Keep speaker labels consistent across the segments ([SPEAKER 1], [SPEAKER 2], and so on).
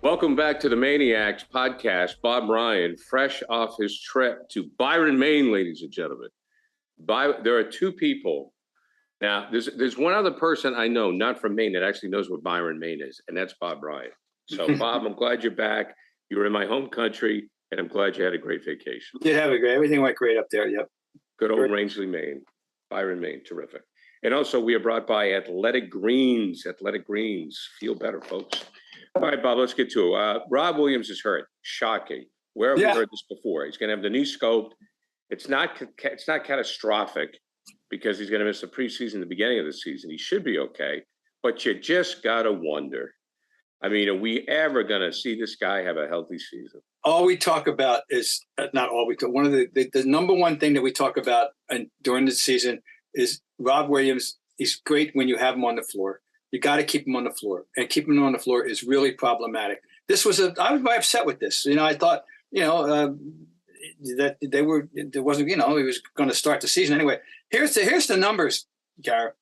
[SPEAKER 1] Welcome back to the Maniacs podcast. Bob Ryan, fresh off his trip to Byron, Maine, ladies and gentlemen. There are two people. Now, there's one other person I know, not from Maine, that actually knows what Byron, Maine is, and that's Bob Ryan. So, Bob, I'm glad you're back. You were in my home country, and I'm glad you had a great vacation.
[SPEAKER 2] Did have a great, everything went great up there, yep.
[SPEAKER 1] Good old Rangeley, Maine. Byron, Maine, terrific. And also, we are brought by Athletic Greens. Athletic Greens. Feel better, folks. All right, Bob, let's get to it. Rob Williams is hurt. Shocking. Where have we heard this before? He's going to have the knee scoped. It's not catastrophic because he's going to miss the preseason, the beginning of the season. He should be okay. But you just got to wonder. I mean, are we ever going to see this guy have a healthy season?
[SPEAKER 2] All we talk about is, not all we talk, one of the number one thing that we talk about during the season is Rob Williams. He's great when you have him on the floor. You got to keep him on the floor, and keeping him on the floor is really problematic. I was very upset with this. I thought, that there wasn't, he was going to start the season anyway. Here's the numbers, Garrett,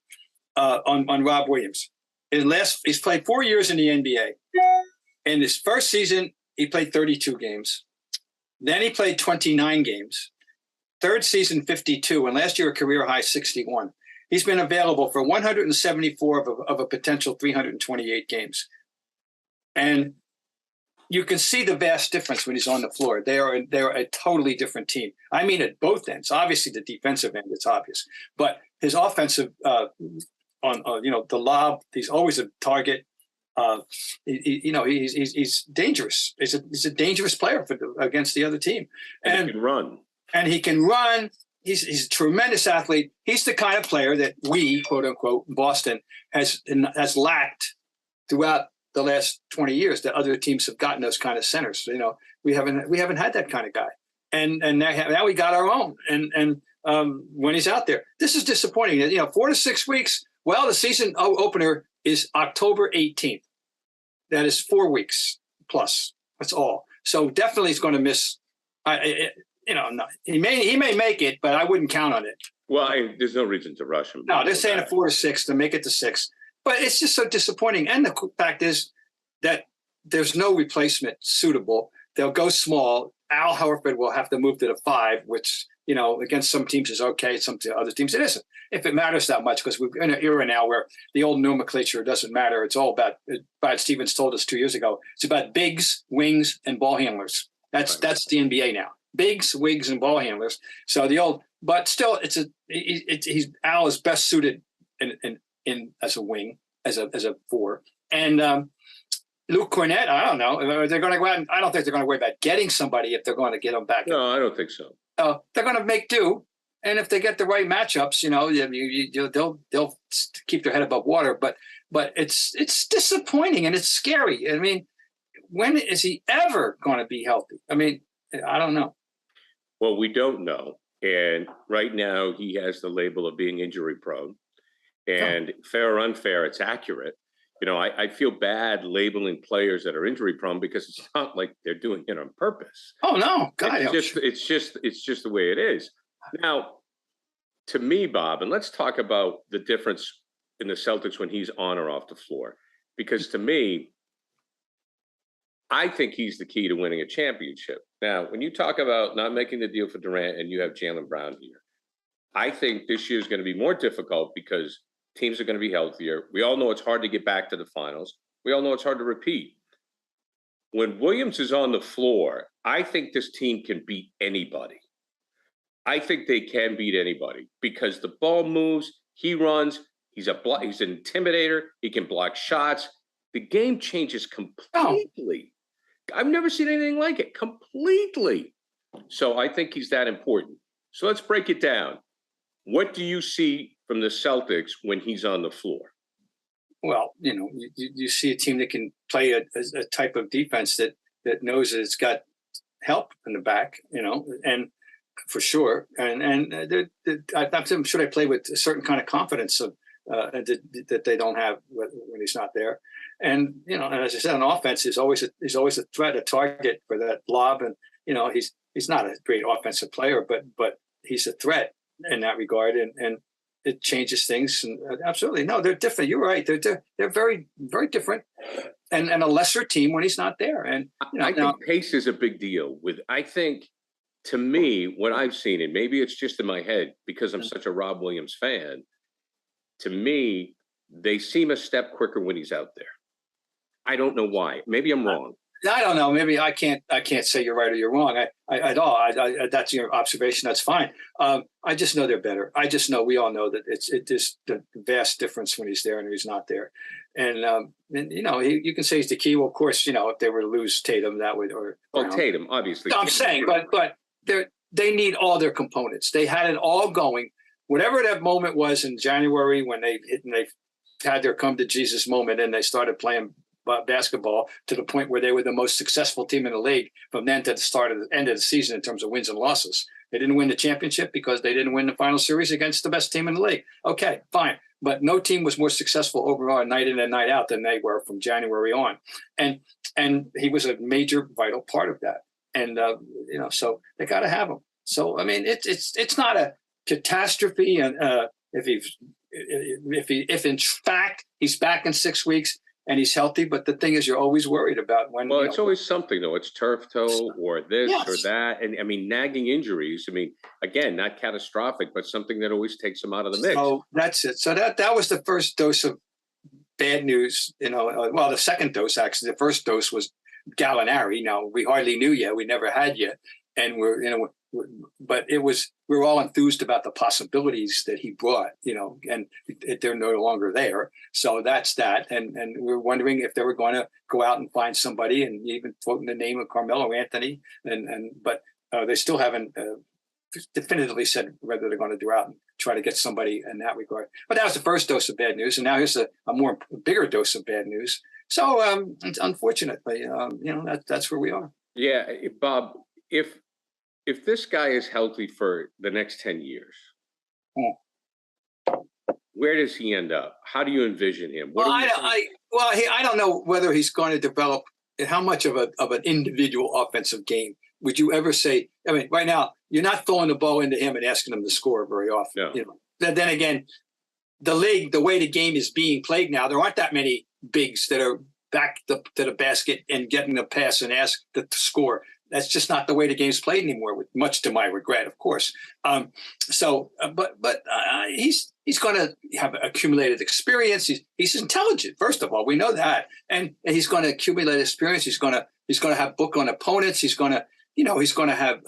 [SPEAKER 2] on Rob Williams. He's played 4 years in the NBA. In his first season, he played 32 games. Then he played 29 games. Third season, 52, and last year a career high 61. He's been available for 174 of a potential 328 games. And you can see the vast difference when he's on the floor. They're a totally different team. I mean, at both ends. Obviously, the defensive end, it's obvious. But his offensive, the lob, he's always a target. He's dangerous. He's a dangerous player against the other team.
[SPEAKER 1] And he can run.
[SPEAKER 2] And he can run. He's a tremendous athlete. He's the kind of player that we, quote unquote, Boston has lacked throughout the last 20 years. That other teams have gotten those kind of centers. We haven't had that kind of guy, and now we got our own. And when he's out there, this is disappointing. 4 to 6 weeks. Well, the season opener is October 18th. That is 4 weeks plus. That's all. So definitely he's going to miss. He may make it, but I wouldn't count on it.
[SPEAKER 1] Well, there's no reason to rush him.
[SPEAKER 2] No, they're saying a 4 to 6 to make it to 6, but it's just so disappointing. And the fact is that there's no replacement suitable. They'll go small. Al Horford will have to move to the 5, which against some teams is okay. Some other teams it isn't. If it matters that much, because we're in an era now where the old nomenclature doesn't matter. It's all about. Brad Stevens told us 2 years ago. It's about bigs, wings, and ball handlers. That's the NBA now. Bigs, wigs, and ball handlers. So but still, Al is best suited in as a wing, as a 4. And Luke Cornett, I don't know. They're going to go out. I don't think they're going to worry about getting somebody if they're going to get him back.
[SPEAKER 1] No, I don't think so.
[SPEAKER 2] They're going to make do, and if they get the right matchups, they'll keep their head above water. But it's disappointing and it's scary. I mean, when is he ever going to be healthy? I mean, I don't know.
[SPEAKER 1] Well, we don't know. And right now he has the label of being injury prone. And fair or unfair, it's accurate. I feel bad labeling players that are injury prone because it's not like they're doing it on purpose.
[SPEAKER 2] Oh, no. God,
[SPEAKER 1] it's just the way it is. Now, to me, Bob, and let's talk about the difference in the Celtics when he's on or off the floor. Because to me, I think he's the key to winning a championship. Now, when you talk about not making the deal for Durant and you have Jaylen Brown here, I think this year is going to be more difficult because teams are going to be healthier. We all know it's hard to get back to the finals. We all know it's hard to repeat. When Williams is on the floor, I think this team can beat anybody. I think they can beat anybody because the ball moves, he runs, he's an intimidator, he can block shots. The game changes completely. I've never seen anything like it, completely. So I think he's that important. So let's break it down. What do you see from the Celtics when he's on the floor?
[SPEAKER 2] Well, you see a team that can play a type of defense that knows that it's got help in the back, and for sure. And I'm sure they play with a certain kind of confidence that they don't have when he's not there. And and as I said, on offense, he's always a threat, a target for that lob. And he's not a great offensive player, but he's a threat in that regard, and it changes things. And absolutely, no, they're different. You're right. They're very, very different, and a lesser team when he's not there. And
[SPEAKER 1] I think pace is a big deal. I think, to me, what I've seen, and maybe it's just in my head because I'm such a Rob Williams fan. To me, they seem a step quicker when he's out there. I don't know why. Maybe I'm wrong.
[SPEAKER 2] I don't know. Maybe I can't say you're right or you're wrong. At all. That's your observation. That's fine. I just know they're better. I just know, we all know that it is the vast difference when he's there and he's not there. And you can say he's the key. Well, of course, if they were to lose Tatum, that would, or
[SPEAKER 1] Tatum, obviously.
[SPEAKER 2] No, I'm saying, but they need all their components. They had it all going. Whatever that moment was in January when they had their come to Jesus moment and they started playing basketball to the point where they were the most successful team in the league from then to the end of the season in terms of wins and losses. They didn't win the championship because they didn't win the final series against the best team in the league. Okay, fine. But no team was more successful overall night in and night out than they were from January on. And he was a major, vital part of that. And, so they got to have him. So, I mean, it's not a catastrophe. And if in fact he's back in 6 weeks, and he's healthy, but the thing is, you're always worried about when.
[SPEAKER 1] Well, it's always something, though. It's turf toe or this or that, and I mean, nagging injuries. I mean, again, not catastrophic, but something that always takes him out of the mix.
[SPEAKER 2] So that's it. So that was the first dose of bad news. Well, the second dose actually. The first dose was Gallinari. Now we hardly knew yet. We never had yet, and but we were all enthused about the possibilities that he brought, and they're no longer there. So that's that. And we're wondering if they were going to go out and find somebody, and even floating the name of Carmelo Anthony. But they still haven't definitively said whether they're going to go out and try to get somebody in that regard. But that was the first dose of bad news. And now here's a bigger dose of bad news. So unfortunately, that's where we are.
[SPEAKER 1] Yeah, Bob, if this guy is healthy for the next 10 years, where does he end up? How do you envision him?
[SPEAKER 2] I don't know whether he's going to develop how much of an individual offensive game. Would you ever say? I mean, right now you're not throwing the ball into him and asking him to score very often.
[SPEAKER 1] No.
[SPEAKER 2] Then again, the league, the way the game is being played now, there aren't that many bigs that are back to the basket and getting the pass and ask to score. That's just not the way the game's played anymore, much to my regret, of course. But he's going to have accumulated experience. He's intelligent, first of all. We know that, and he's going to accumulate experience. He's going to have book on opponents. He's going to have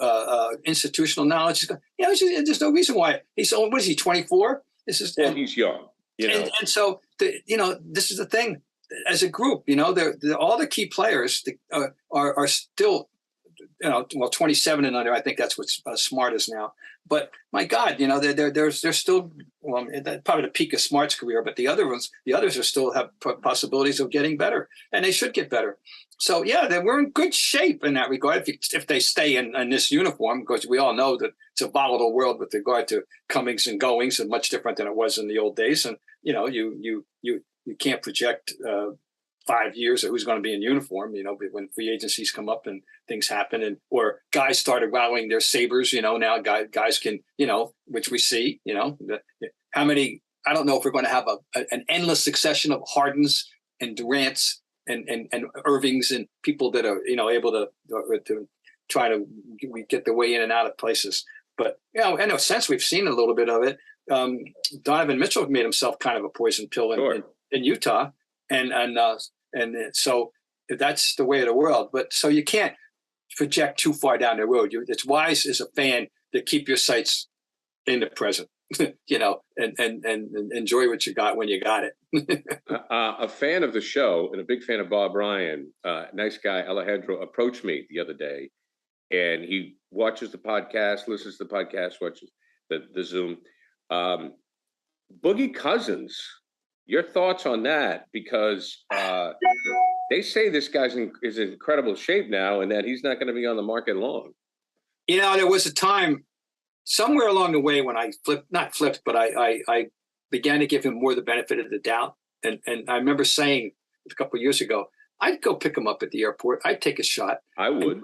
[SPEAKER 2] institutional knowledge. There's no reason why he's. What is he? 24? He's
[SPEAKER 1] young.
[SPEAKER 2] And so this is the thing. As a group, all the key players are still. 27 and under. I think that's what's Smart is now. But my God, they're still probably the peak of Smart's career. But the others are still have possibilities of getting better, and they should get better. So we're in good shape in that regard. If they stay in this uniform, because we all know that it's a volatile world with regard to comings and goings, and much different than it was in the old days. And you can't project 5 years of who's going to be in uniform, when free agencies come up and things happen, or guys started rallying their sabers, now guys can, which we see, how many, I don't know if we're going to have an endless succession of Hardens and Durants and Irvings and people that are, able to try to get their way in and out of places. But, in a sense, we've seen a little bit of it. Donovan Mitchell made himself kind of a poison pill in Utah. And so that's the way of the world. But so you can't project too far down the road. It's wise as a fan to keep your sights in the present, and enjoy what you got when you got it.
[SPEAKER 1] A fan of the show and a big fan of Bob Ryan, nice guy, Alejandro, approached me the other day, and he watches the podcast, listens to the podcast, watches the Zoom. Boogie Cousins. Your thoughts on that? Because they say this guy's is in incredible shape now, and that he's not going to be on the market long.
[SPEAKER 2] There was a time somewhere along the way when I not flipped, but I began to give him more the benefit of the doubt. And I remember saying a couple of years ago, I'd go pick him up at the airport. I'd take a shot.
[SPEAKER 1] I would.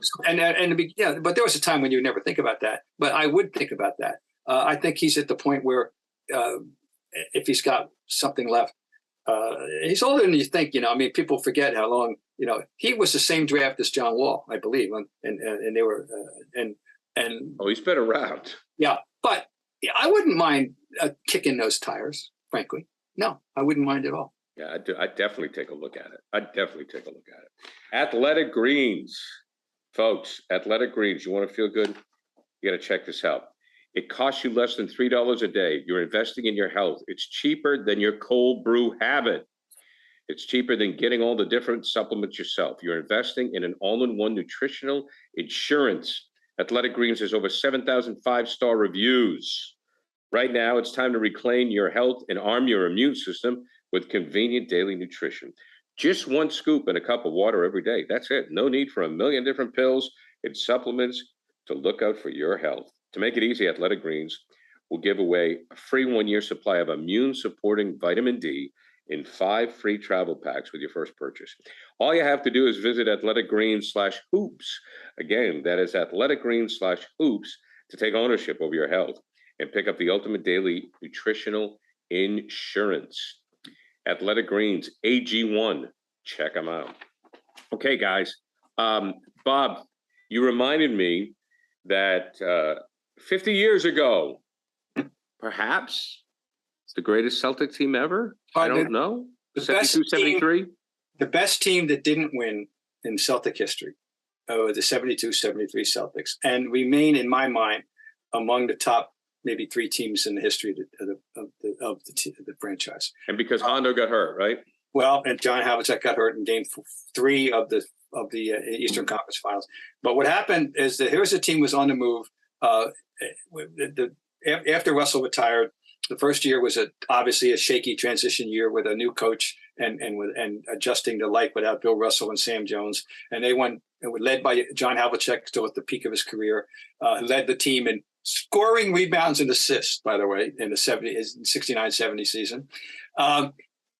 [SPEAKER 2] Yeah, but there was a time when you never think about that. But I would think about that. I think he's at the point where if he's got something left, he's older than you think. I mean, people forget how long. He was the same draft as John Wall, I believe, and they were
[SPEAKER 1] Oh, he's been around.
[SPEAKER 2] Yeah, but I wouldn't mind kicking those tires. Frankly, no, I wouldn't mind at all.
[SPEAKER 1] Yeah, I'd definitely take a look at it. Athletic Greens, folks. Athletic Greens. You want to feel good? You got to check this out. It costs you less than $3 a day. You're investing in your health. It's cheaper than your cold brew habit. It's cheaper than getting all the different supplements yourself. You're investing in an all-in-one nutritional insurance. Athletic Greens has over 7,000 five-star reviews. Right now, it's time to reclaim your health and arm your immune system with convenient daily nutrition. Just one scoop in a cup of water every day. That's it. No need for a million different pills and supplements to look out for your health. To make it easy, Athletic Greens will give away a free 1-year supply of immune-supporting vitamin D in 5 free travel packs with your first purchase. All you have to do is visit athleticgreens/hoops. Again, that is athleticgreens/hoops to take ownership over your health and pick up the ultimate daily nutritional insurance. Athletic Greens, AG1. Check them out. Okay, guys. Bob, you reminded me that 50 years ago, perhaps the greatest Celtic team ever? I don't know. 72, 73?
[SPEAKER 2] The best team that didn't win in Celtic history were the 72-73 Celtics, and remain, in my mind, among the top maybe 3 teams in the history of the franchise. And
[SPEAKER 1] because Hondo got hurt, right?
[SPEAKER 2] Well, and John Havlicek got hurt in Game 3 of the Eastern Conference Finals. But what happened is that here's a team was on the move. After Russell retired, the first year was obviously a shaky transition year with a new coach and adjusting to life without Bill Russell and Sam Jones. And they won, led by John Havlicek, still at the peak of his career, led the team in scoring, rebounds, and assists, by the way, in the 69-70 season.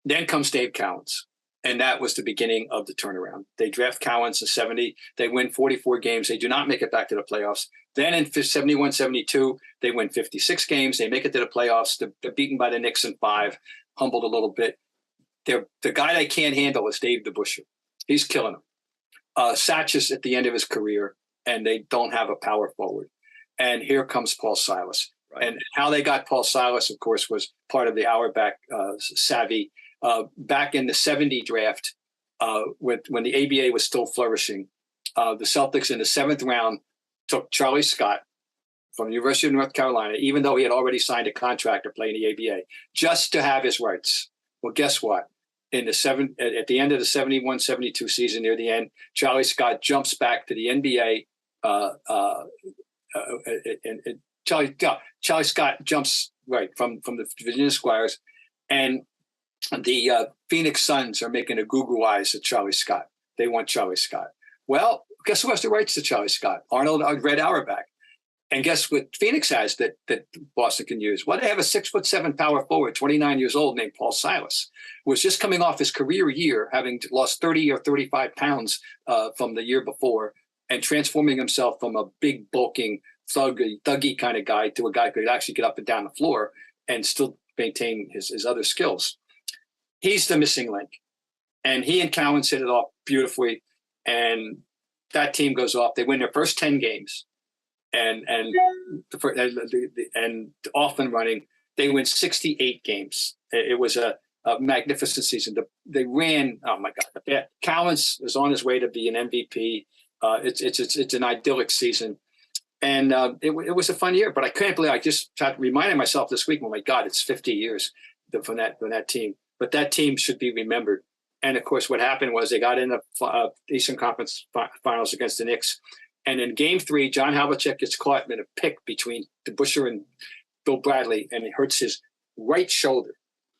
[SPEAKER 2] Then comes Dave Cowens. And that was the beginning of the turnaround. They draft Cowens in 70. They win 44 games. They do not make it back to the playoffs. Then in 71-72, they win 56 games. They make it to the playoffs. They're beaten by the Knicks in 5, humbled a little bit. The guy they can't handle is Dave DeBusschere. He's killing them. Satch is at the end of his career, and they don't have a power forward. And here comes Paul Silas. Right. And how they got Paul Silas, of course, was part of the Auerbach savvy. Back in the 70 draft, when the ABA was still flourishing, the Celtics in the 7th round took Charlie Scott from the University of North Carolina, even though he had already signed a contract to play in the ABA, just to have his rights. Well, guess what? At the end of the 71-72 season, near the end, Charlie Scott jumps back to the NBA. And Charlie Scott jumps right from the Virginia Squires, and the Phoenix Suns are making a Google eyes at Charlie Scott. They want Charlie Scott. Well, guess who has the rights to Charlie Scott? Arnold Red Auerbach. And guess what Phoenix has that Boston can use? Well, they have a 6'7" power forward, 29 years old, named Paul Silas, who was just coming off his career year, having lost 30 or 35 pounds from the year before, and transforming himself from a big, bulking, thuggy kind of guy to a guy who could actually get up and down the floor and still maintain his other skills. He's the missing link. And he and Cowens hit it off beautifully. And that team goes off. They win their first 10 games. And off and running, they win 68 games. It was a magnificent season. They ran, oh my God. Yeah, Cowens is on his way to be an MVP. It's an idyllic season. And it was a fun year. But I can't believe I just reminded myself this week, oh my God, it's 50 years from that team. But that team should be remembered. And of course, what happened was they got in the Eastern Conference Finals against the Knicks. And in Game 3, John Havlicek gets caught in a pick between DeBusschere and Bill Bradley, and it hurts his right shoulder.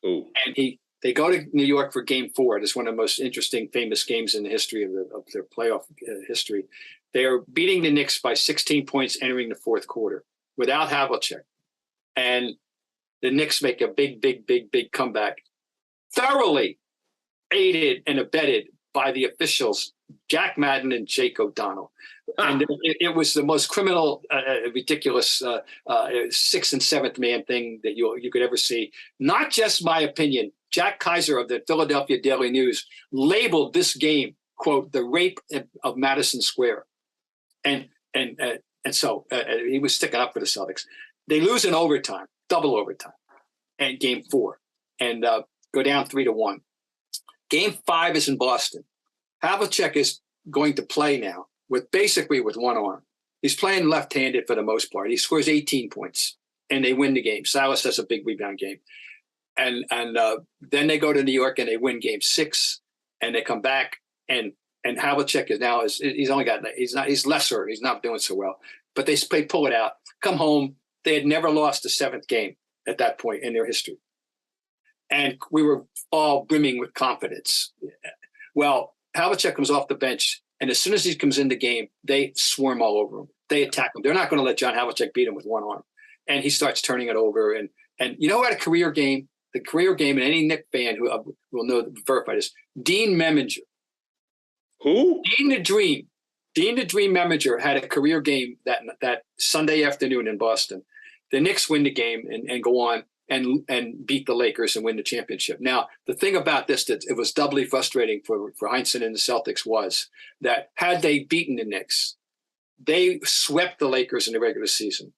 [SPEAKER 2] Ooh. And they go to New York for Game 4. It's one of the most interesting, famous games in the history of their playoff history. They are beating the Knicks by 16 points entering the 4th quarter without Havlicek. And the Knicks make a big comeback, thoroughly aided and abetted by the officials, Jack Madden and Jake O'Donnell. And it was the most criminal, ridiculous 6th and 7th man thing that you could ever see. Not just my opinion. Jack Kaiser of the Philadelphia Daily News labeled this game, quote, the rape of Madison Square. And so he was sticking up for the Celtics. They lose in overtime, double overtime, and game 4, and go down 3-1. Game 5 is in Boston. Havlicek is going to play now with one arm. He's playing left-handed for the most part. He scores 18 points, and they win the game. Silas has a big rebound game. And then they go to New York, and they win game 6, and they come back, and Havlicek he's lesser. He's not doing so well. But they pull it out, come home. They had never lost a 7th game at that point in their history. And we were all brimming with confidence. Well, Havlicek comes off the bench, and as soon as he comes in the game, they swarm all over him. They attack him. They're not going to let John Havlicek beat him with one arm. And he starts turning it over. And you know who had a career game? The career game, and any Knick fan who will know, verify this, Dean Meminger.
[SPEAKER 1] Who?
[SPEAKER 2] Dean the Dream Meminger had a career game that Sunday afternoon in Boston. The Knicks win the game and go on and beat the Lakers and win the championship. Now, the thing about this that it was doubly frustrating for Heinsohn and the Celtics was that had they beaten the Knicks, they swept the Lakers in the regular season.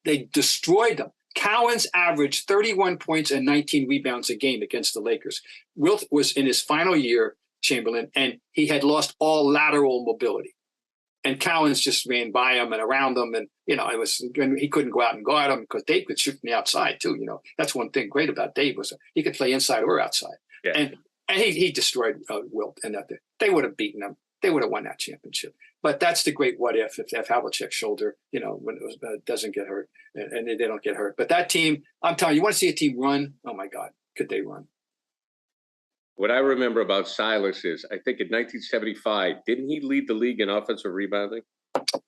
[SPEAKER 2] They destroyed them. Cowens averaged 31 points and 19 rebounds a game against the Lakers. Wilt was in his final year, Chamberlain, and he had lost all lateral mobility. And Cowens just ran by him and around him, and he couldn't go out and guard him because Dave could shoot from the outside too. That's one thing great about Dave was he could play inside or outside. Yeah. And he destroyed Wilt, and they would have beaten him. They would have won that championship. But that's the great what if Havlicek's shoulder, when it doesn't get hurt, and they don't get hurt. But that team, I'm telling you, want to see a team run? Oh my God, could they run?
[SPEAKER 1] What I remember about Silas is, I think in 1975, didn't he lead the league in offensive rebounding?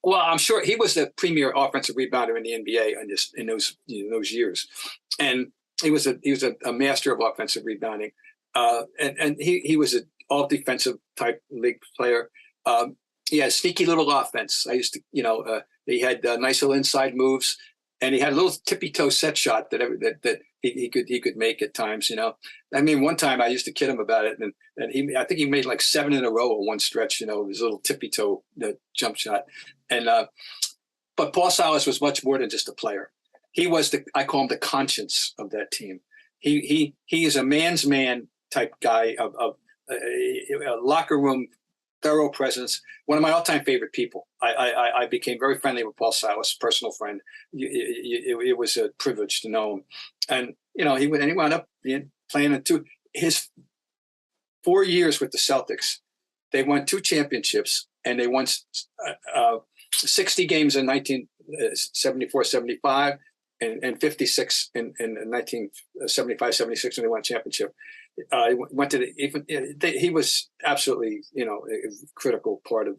[SPEAKER 2] Well, I'm sure he was the premier offensive rebounder in the NBA in those years, and he was a master of offensive rebounding, and he was an all defensive type league player. He had sneaky little offense. I used to, he had nice little inside moves, and he had a little tippy toe set shot that he could make at times. I mean, one time I used to kid him about it, and I think he made like 7 in a row on one stretch. His little tippy toe jump shot, and but Paul Silas was much more than just a player. He was I call him the conscience of that team. He is a man's man type guy of a locker room thorough presence. One of my all-time favorite people. I became very friendly with Paul Silas, personal friend. It was a privilege to know him. And, he wound up playing in his 4 years with the Celtics. They won 2 championships, and they won 60 games in 1974-75 and 56 in 1975-76 when they won a championship. Went to he was absolutely, a critical part of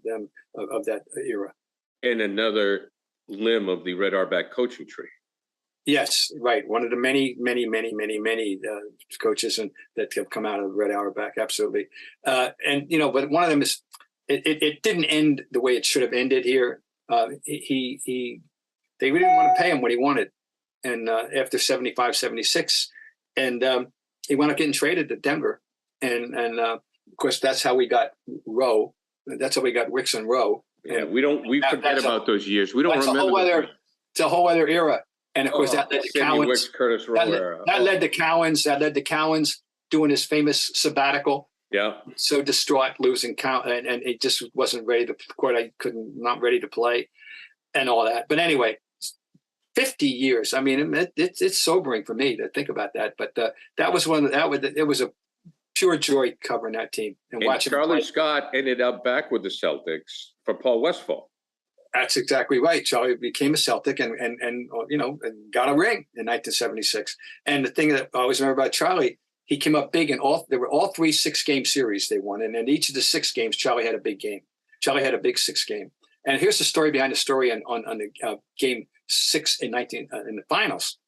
[SPEAKER 2] them, of that era.
[SPEAKER 1] And another limb of the Red Auerbach coaching tree.
[SPEAKER 2] Yes, right. One of the many coaches that have come out of Red Auerbach, absolutely. But one of them is, it didn't end the way it should have ended here. They really didn't want to pay him what he wanted. And after 75-76, and he wound up getting traded to Denver. And of course, that's how we got Rowe. That's how we got Wicks and Rowe.
[SPEAKER 1] Yeah, we forget about those years. We don't remember.
[SPEAKER 2] It's a whole other era. And of course, that led to Cowens.
[SPEAKER 1] Wicks, Curtis Rowe era.
[SPEAKER 2] That led to Cowens doing his famous sabbatical.
[SPEAKER 1] Yeah. So
[SPEAKER 2] distraught, losing and he just wasn't ready to not ready to play, and all that. But anyway, 50 years. I mean, it's sobering for me to think about that. But that was it was a pure joy covering that team and watching.
[SPEAKER 1] Charlie Scott ended up back with the Celtics for Paul Westphal.
[SPEAKER 2] That's exactly right. Charlie became a Celtic and got a ring in 1976. And the thing that I always remember about Charlie, he came up big in there were all 3 6-game series they won. And in each of the 6 games, Charlie had a big game. Charlie had a big 6 game. And here's the story behind the story on the game 6 in the finals.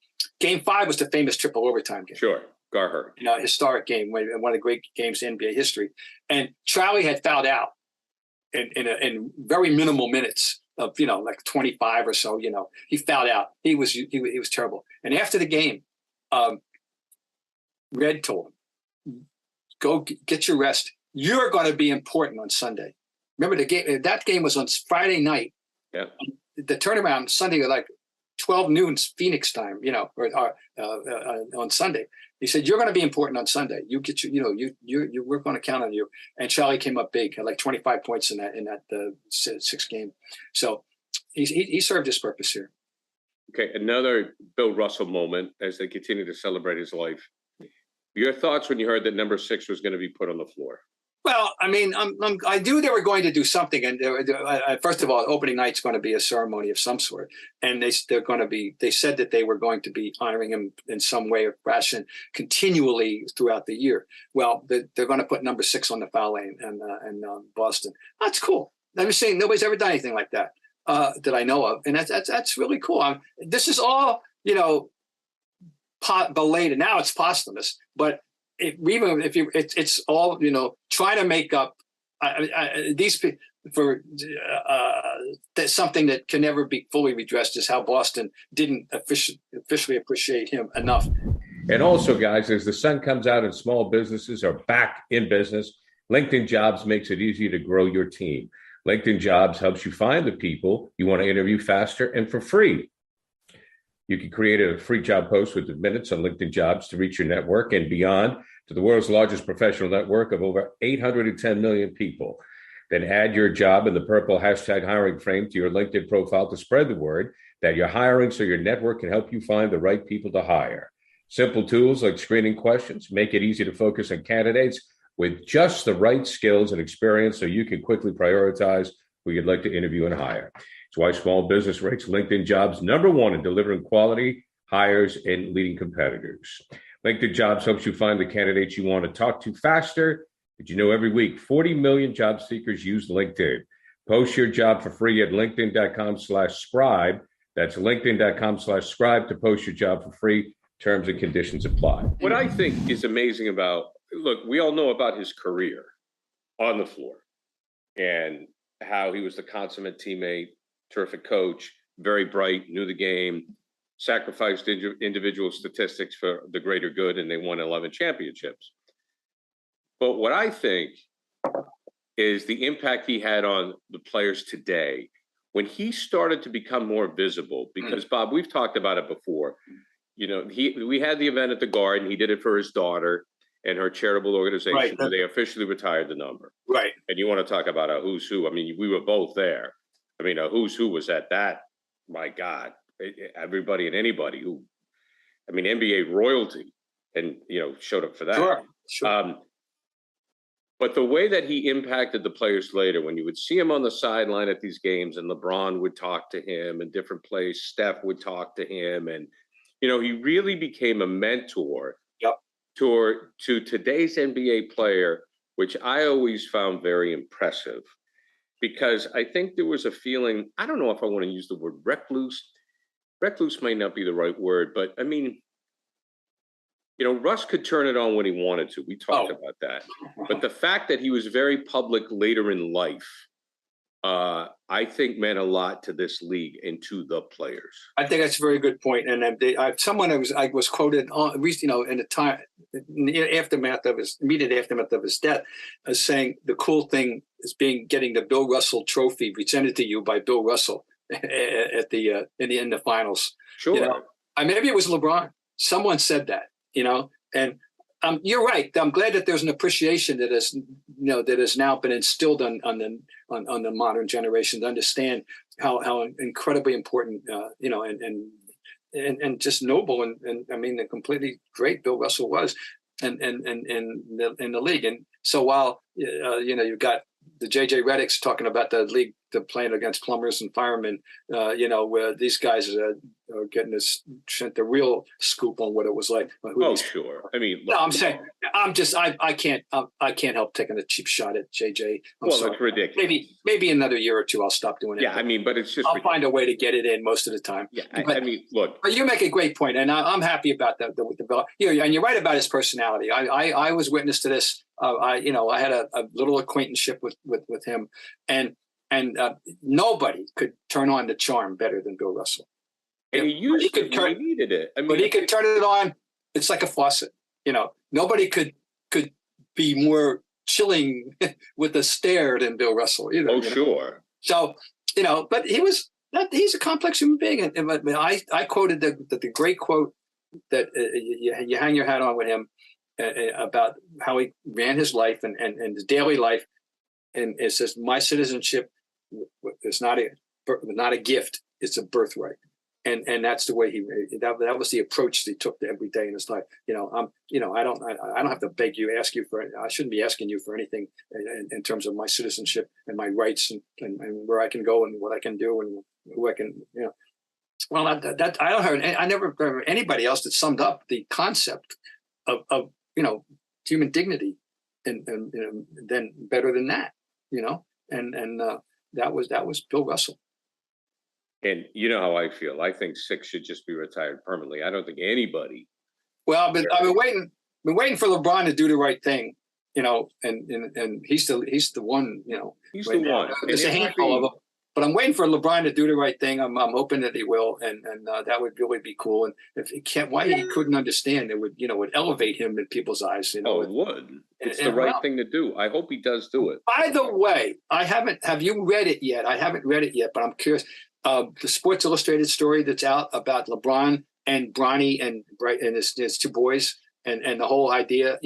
[SPEAKER 2] Game 5 was the famous triple overtime game.
[SPEAKER 1] Sure. Garher.
[SPEAKER 2] Historic game, one of the great games in NBA history. And Charlie had fouled out in very minimal minutes of, like 25 or so. He fouled out. He was terrible. And after the game, Red told him, "Go get your rest. You're going to be important on Sunday." Remember the game? That game was on Friday night.
[SPEAKER 1] Yeah.
[SPEAKER 2] The turnaround Sunday, like 12 noon Phoenix time, or on Sunday. He said, "You're going to be important on Sunday. You get we're going to count on you." And Charlie came up big, had like 25 points in that sixth game. So he served his purpose here.
[SPEAKER 1] Okay, another Bill Russell moment as they continue to celebrate his life. Your thoughts when you heard that number 6 was going to be put on the floor?
[SPEAKER 2] Well, I mean, I knew they were going to do something, and first of all, opening night's going to be a ceremony of some sort, and they said that they were going to be honoring him in some way or fashion continually throughout the year. Well, they're going to put number 6 on the foul lane in Boston. That's cool. I'm saying nobody's ever done anything like that that I know of, and that's really cool. This is all belated. Now it's posthumous, but. It's all trying to make up these for something that can never be fully redressed is how Boston didn't officially appreciate him enough.
[SPEAKER 1] And also, guys, as the sun comes out and small businesses are back in business, LinkedIn Jobs makes it easy to grow your team. LinkedIn Jobs helps you find the people you want to interview faster and for free. You can create a free job post within minutes on LinkedIn Jobs to reach your network and beyond to the world's largest professional network of over 810 million people. Then add your job in the purple hashtag hiring frame to your LinkedIn profile to spread the word that you're hiring so your network can help you find the right people to hire. Simple tools like screening questions make it easy to focus on candidates with just the right skills and experience so you can quickly prioritize who you'd like to interview and hire. It's why small business ranks LinkedIn Jobs #1 in delivering quality hires and leading competitors. LinkedIn Jobs helps you find the candidates you want to talk to faster. Did you know every week 40 million job seekers use LinkedIn? Post your job for free at linkedin.com/scribe. That's linkedin.com/scribe to post your job for free. Terms and conditions apply. What I think is amazing about, look, we all know about his career on the floor and how he was the consummate teammate, terrific coach, very bright, knew the game, sacrificed individual statistics for the greater good, and they won 11 championships. But what I think is the impact he had on the players today when he started to become more visible, because Bob, we've talked about it before. We had the event at the Garden. He did it for his daughter and her charitable organization, right, where they officially retired the number.
[SPEAKER 2] Right.
[SPEAKER 1] And you want to talk about a who's who. I mean, we were both there. I mean, a who's who was at that. My God, everybody and anybody who, NBA royalty, and showed up for that.
[SPEAKER 2] Sure.
[SPEAKER 1] But the way that he impacted the players later, when you would see him on the sideline at these games, and LeBron would talk to him in different places, Steph would talk to him, and he really became a mentor.
[SPEAKER 2] Yep.
[SPEAKER 1] To today's NBA player, which I always found very impressive. Because I think there was a feeling, I don't know if I want to use the word recluse. Recluse might not be the right word, but Russ could turn it on when he wanted to. We talked about that. But the fact that he was very public later in life, I think meant a lot to this league and to the players.
[SPEAKER 2] I think that's a very good point. And someone I was quoted on, in the time, immediate aftermath of his death, as saying the cool thing is getting the Bill Russell Trophy presented to you by Bill Russell at in the finals.
[SPEAKER 1] Sure.
[SPEAKER 2] Maybe it was LeBron. Someone said that. And you're right. I'm glad that there's an appreciation that has now been instilled on the modern generation to understand how incredibly important and just noble and completely great Bill Russell was in the league. And so while you've got the JJ Redick's talking about the league to playing against plumbers and firemen, where these guys are getting the real scoop on what it was like.
[SPEAKER 1] Oh, sure. I mean,
[SPEAKER 2] no, I'm saying I can't help taking a cheap shot at JJ.
[SPEAKER 1] Well, sorry. It's ridiculous.
[SPEAKER 2] Maybe another year or two I'll stop doing it.
[SPEAKER 1] Yeah, I mean, but it's just
[SPEAKER 2] I'll find a way to get it in most of the time.
[SPEAKER 1] Yeah, I mean, look.
[SPEAKER 2] But you make a great point, and I'm happy about that. And you're right about his personality. I was witness to this. I had a little acquaintanceship with him, and nobody could turn on the charm better than Bill Russell.
[SPEAKER 1] And he needed it. I mean,
[SPEAKER 2] but he could turn it on. It's like a faucet. Nobody could be more chilling with a stare than Bill Russell.
[SPEAKER 1] Sure.
[SPEAKER 2] So but he's a complex human being, and I quoted the great quote that you hang your hat on with him about how he ran his life and his daily life, and it says, "My citizenship is not a gift; it's a birthright." And that's the way that was the approach he took to every day in his life. I don't have to ask you for, I shouldn't be asking you for anything in terms of my citizenship and my rights and where I can go and what I can do and who I can, Well, I never heard anybody else that summed up the concept of human dignity and then better than that, and that was Bill Russell.
[SPEAKER 1] And you know how I feel. I think Six should just be retired permanently. I don't think anybody.
[SPEAKER 2] Well, I've been waiting for LeBron to do the right thing, and he's the one,
[SPEAKER 1] He's the one.
[SPEAKER 2] There's a handful of them, but I'm waiting for LeBron to do the right thing. I'm hoping that he will, and that would really be cool. And if he can't, why he couldn't understand, it would elevate him in people's eyes. It
[SPEAKER 1] would. It's the right thing to do. I hope he does do it.
[SPEAKER 2] By the way, have you read it yet? I haven't read it yet, but I'm curious. The Sports Illustrated story that's out about LeBron and Bronny and his two boys and the whole idea,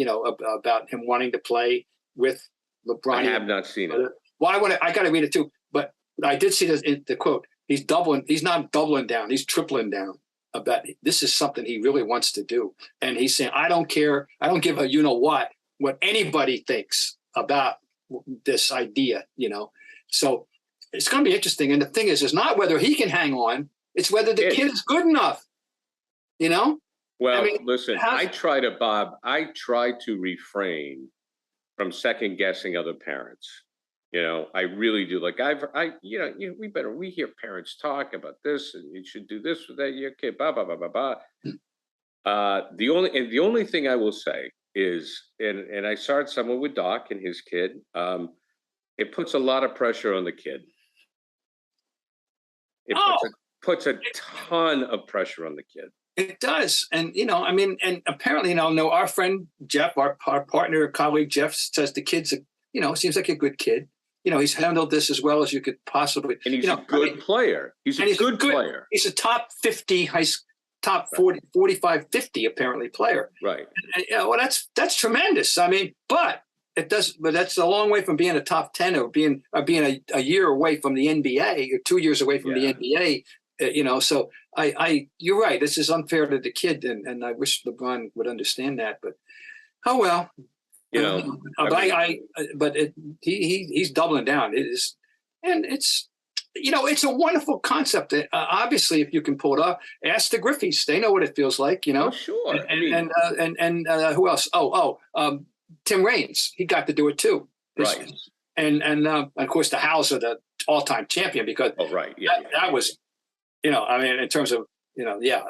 [SPEAKER 2] about him wanting to play with LeBron.
[SPEAKER 1] I have not seen it.
[SPEAKER 2] Well, I got to read it too, but I did see the quote. He's not doubling down. He's tripling down about this is something he really wants to do. And he's saying, I don't care. I don't give a, what anybody thinks about this idea, so it's going to be interesting. And the thing is not whether he can hang on. It's whether the kid is good enough,
[SPEAKER 1] Well, listen, I try to refrain from second guessing other parents. I really do. Like we hear parents talk about this and you should do this with that your kid, blah, blah, blah, blah, blah. The only thing I will say is, and I saw it somewhere with Doc and his kid, it puts a lot of pressure on the kid. It puts a ton of pressure on the kid.
[SPEAKER 2] It does. And, and apparently, our friend Jeff, our partner, colleague Jeff says the kid's, seems like a good kid. He's handled this as well as you could possibly. And
[SPEAKER 1] he's a good player. He's a good player.
[SPEAKER 2] He's a top 50, top 40, 45, 50 apparently player.
[SPEAKER 1] Right.
[SPEAKER 2] And, that's tremendous. I mean, but that's a long way from being a top 10 or being a year away from the NBA or 2 years away from the NBA. So you're right. This is unfair to the kid, and I wish LeBron would understand that. But oh well, he's doubling down. It is, and it's it's a wonderful concept. Obviously, if you can pull it off, ask the Griffeys. They know what it feels like.
[SPEAKER 1] Oh, sure.
[SPEAKER 2] And who else? Tim Raines, he got to do it too.
[SPEAKER 1] Right.
[SPEAKER 2] And of course the Howes are the all-time champion because that was, in terms of, the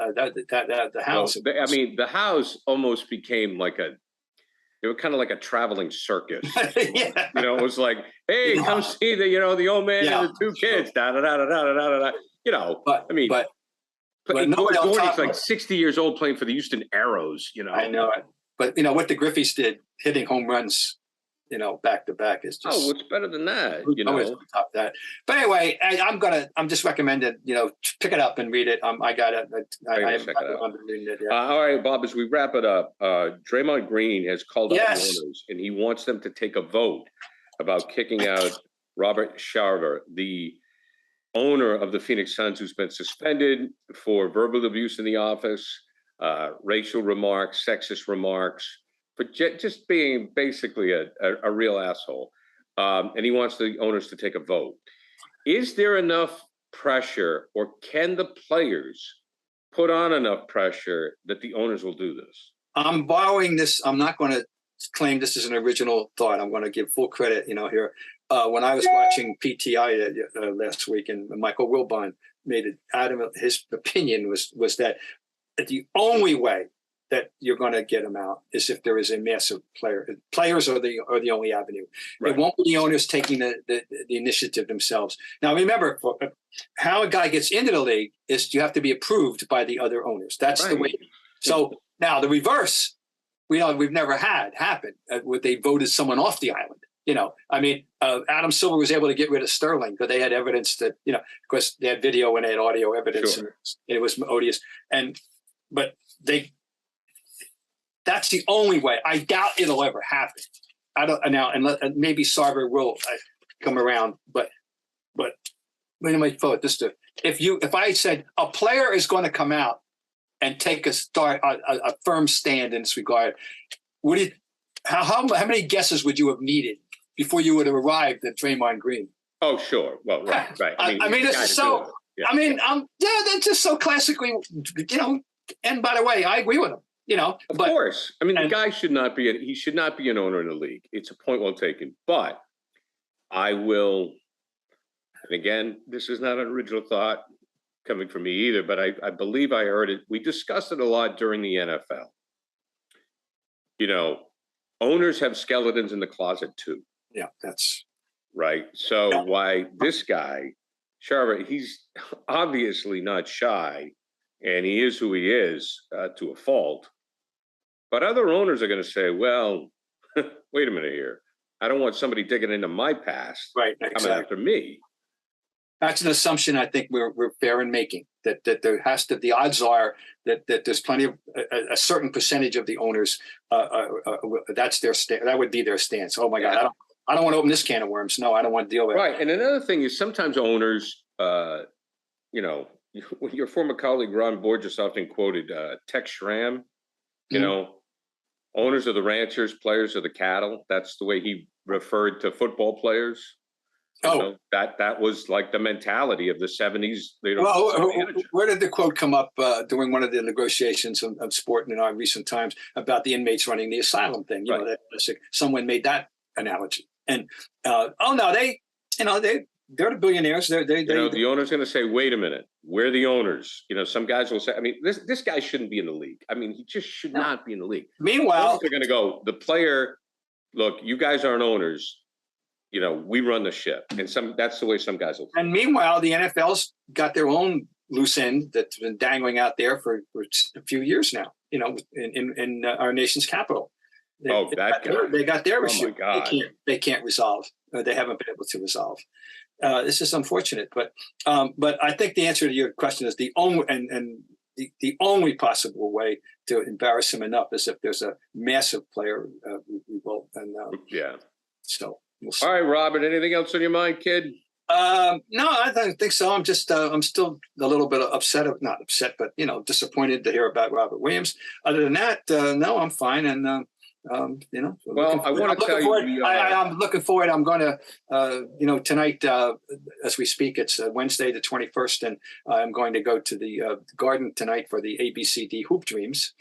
[SPEAKER 2] Howes.
[SPEAKER 1] Well, the Howes almost became they were kind of like a traveling circus.
[SPEAKER 2] Yeah.
[SPEAKER 1] It was like, hey, come see the old man and the two kids, da da da da da da da. But he's like 60 years old playing for the Houston Aeros.
[SPEAKER 2] I know it. But what the Griffeys did, hitting home runs, back to back is just.
[SPEAKER 1] Oh, what's better than that?
[SPEAKER 2] Top that. But anyway, I'm just recommending, pick it up and read it. I got it. I haven't reading it yet.
[SPEAKER 1] All right, Bob. As we wrap it up, Draymond Green has called up the owners, and he wants them to take a vote about kicking out Robert Sarver, the owner of the Phoenix Suns, who's been suspended for verbal abuse in the office. Racial remarks, sexist remarks, but just being basically a real asshole. And he wants the owners to take a vote. Is there enough pressure, or can the players put on enough pressure that the owners will do this?
[SPEAKER 2] I'm borrowing this. I'm not going to claim this is an original thought. I'm going to give full credit, here. When I was watching PTI last week, and Michael Wilbon made it adamant, his opinion was that the only way that you're going to get them out is if there is a massive player. Players are the only avenue. Right. It won't be the owners taking the initiative themselves. Now, remember, how a guy gets into the league is you have to be approved by the other owners. That's the way. So now the reverse, we've never had happen where they voted someone off the island. Adam Silver was able to get rid of Sterling because they had evidence that, of course, they had video and they had audio evidence, and it was odious. But that's the only way. I doubt it'll ever happen. I don't now, and maybe Sarver will come around, but let me put this to if I said a player is going to come out and take a firm stand in this regard, how many guesses would you have needed before you would have arrived at Draymond Green?
[SPEAKER 1] Oh, sure. Well, right.
[SPEAKER 2] I mean, this is so. Yeah. I mean, that's just so classically, And by the way, I agree with him. Of
[SPEAKER 1] course. I mean, the guy should not be an owner in the league. It's a point well taken. But I will, and again, this is not an original thought coming from me either, but I believe I heard it. We discussed it a lot during the NFL. Owners have skeletons in the closet too.
[SPEAKER 2] Yeah, that's
[SPEAKER 1] right. So why this guy, Sarver, he's obviously not shy, and he is who he is to a fault. But other owners are going to say, well, wait a minute here. I don't want somebody digging into my past coming after me.
[SPEAKER 2] That's an assumption I think we're fair in making, that there has to, the odds are that there's plenty of a certain percentage of the owners, that's that would be their stance. Oh my God, I don't want to open this can of worms. No, I don't want to deal with it.
[SPEAKER 1] Right. And another thing is sometimes owners, your former colleague Ron Borges often quoted Tex Schramm, owners of the ranchers, players of the cattle. That's the way he referred to football players. That was like the mentality of the 70s.
[SPEAKER 2] Where did the quote come up during one of the negotiations of sport in our recent times about the inmates running the asylum thing? Someone made that analogy, and they're the billionaires.
[SPEAKER 1] The owner's going to say, "Wait a minute, we're the owners." Some guys will say, "I mean, this guy shouldn't be in the league. I mean, he just should not be in the league."
[SPEAKER 2] Meanwhile,
[SPEAKER 1] they're going to go, the player, look, you guys aren't owners. We run the ship, and that's the way some guys will.
[SPEAKER 2] And meanwhile, the NFL's got their own loose end that's been dangling out there for a few years now. In our nation's capital. They got their issue.
[SPEAKER 1] My God.
[SPEAKER 2] They can't resolve. They haven't been able to resolve. This is unfortunate, but I think the answer to your question is the only possible way to embarrass him enough is if there's a massive player revolt. So. We'll see.
[SPEAKER 1] All right, Robert, anything else on your mind, kid?
[SPEAKER 2] No, I don't think so. I'm still a little bit upset, not upset, but, disappointed to hear about Robert Williams. Other than that, no, I'm fine. And,
[SPEAKER 1] well, I want to tell you,
[SPEAKER 2] I'm looking forward. I'm going to, tonight, as we speak, it's Wednesday, the 21st, and I'm going to go to the Garden tonight for the ABCD Hoop Dreams.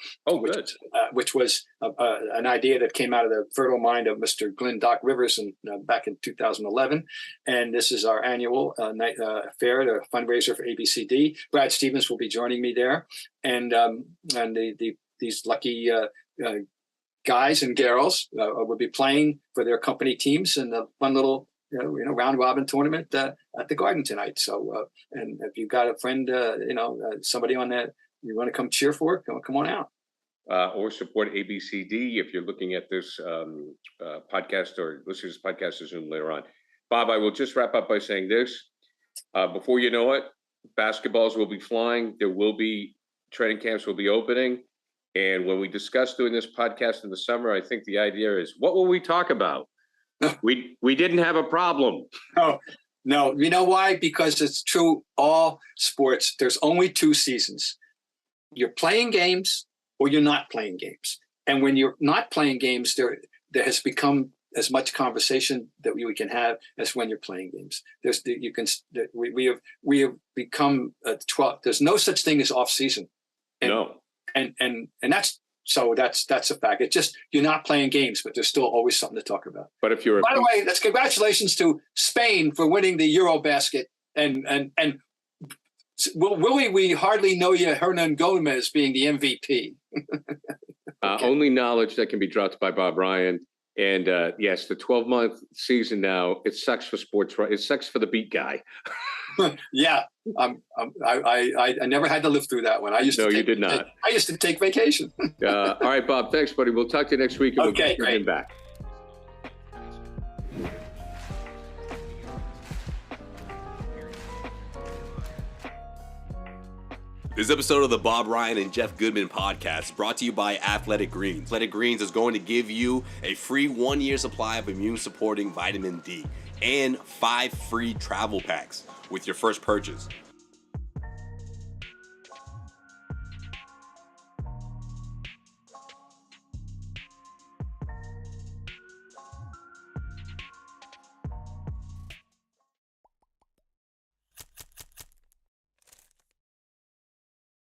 [SPEAKER 2] Which was an idea that came out of the fertile mind of Mr. Glenn Doc Rivers back in 2011. And this is our annual night fair, the fundraiser for ABCD. Brad Stevens will be joining me there. And these lucky guys and girls will be playing for their company teams in a fun little round robin tournament at the Garden tonight. So and if you've got a friend, somebody on that you want to come cheer for, come on out.
[SPEAKER 1] Or support ABCD if you're looking at this podcast or listening to this podcast or Zoom later on. Bob, I will just wrap up by saying this. Before you know it, basketballs will be flying. There will be training camps will be opening. And when we discuss doing this podcast in the summer, I think the idea is, what will we talk about? We didn't have a problem.
[SPEAKER 2] No. You know why? Because it's true, all sports, there's only two seasons. You're playing games or you're not playing games. And when you're not playing games, there has become as much conversation that we can have as when you're playing games. We have become 12. There's no such thing as off season.
[SPEAKER 1] No.
[SPEAKER 2] And that's a fact. It's just, you're not playing games, but there's still always something to talk about.
[SPEAKER 1] But if you're
[SPEAKER 2] by the way, that's congratulations to Spain for winning the Eurobasket. And Willie, we hardly know you, Hernan Gomez being the MVP. Okay.
[SPEAKER 1] Only knowledge that can be dropped by Bob Ryan. And yes, the 12-month season now, it sucks for sports, right? It sucks for the beat guy.
[SPEAKER 2] Yeah, I never had to live through that one.
[SPEAKER 1] You did not.
[SPEAKER 2] I used to take vacation.
[SPEAKER 1] All right, Bob. Thanks, buddy. We'll talk to you next week. And
[SPEAKER 2] okay,
[SPEAKER 1] we'll bring him back.
[SPEAKER 3] This episode of the Bob Ryan and Jeff Goodman podcast is brought to you by Athletic Greens. Athletic Greens is going to give you a free 1-year supply of immune-supporting vitamin D and 5 free travel packs with your first purchase.